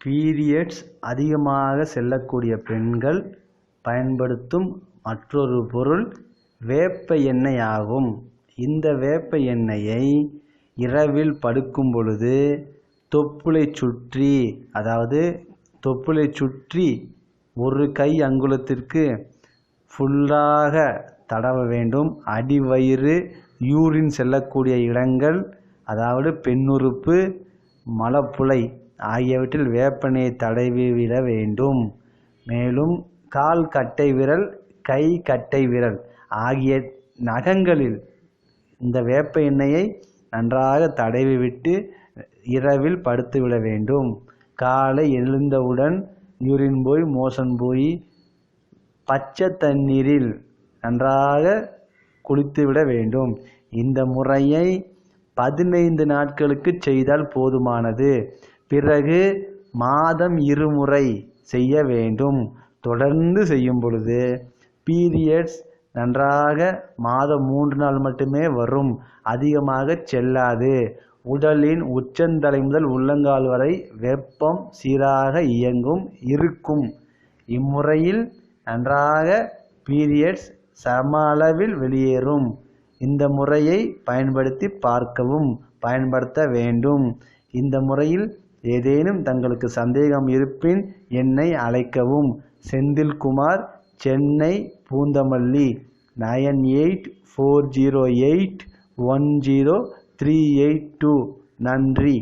Periods அதிகமாக செல்லக்கூடிய பெண்கள் பயன்படுத்தும் மற்றொரு பொருள் வேப்ப எண்ணெய் ஆகும். இந்த வேப்ப எண்ணெயை இரவில் படுக்கும் பொழுது தொப்புளை சுற்றி, அதாவது தொப்புளை சுற்றி ஒரு கை அங்குலத்திற்கு ஃபுல்லாக தடவ வேண்டும். அடிவயிறு, யூரின் செல்லக்கூடிய இடங்கள், அதாவது பெண்ணுறுப்பு, மலப்புழை ஆகியவற்றில் வேப்பெண்ணெயை தடவிவிட வேண்டும். மேலும் கால் கட்டை விரல், கை கட்டை விரல் ஆகிய நகங்களில் இந்த வேப்ப எண்ணெயை நன்றாக தடவிவிட்டு இரவில் படுத்துவிட வேண்டும். காலை எழுந்தவுடன் யூரின் போய் மோஷன் போய் பச்சை தண்ணீரில் நன்றாக குளித்துவிட வேண்டும். இந்த முறையை 15 நாட்களுக்கு செய்தால் போதுமானது. பிறகு மாதம் 2 முறை செய்ய வேண்டும். தொடர்ந்து செய்யும் பொழுது பீரியட்ஸ் நன்றாக மாதம் 3 நாள் மட்டுமே வரும், அதிகமாக செல்லாது. உடலின் உச்சந்தலை முதல் உள்ளங்கால் வரை வெப்பம் சீராக இருக்கும். இம்முறையில் நன்றாக பீரியட்ஸ் சம அளவில் வெளியேறும். இந்த முறையை பயன்படுத்த வேண்டும். இந்த முறையில் ஏதேனும் தங்களுக்கு சந்தேகம் இருப்பின் என்னை அழைக்கவும். செந்தில்குமார், சென்னை, பூந்தமல்லி, 9840810382. நன்றி.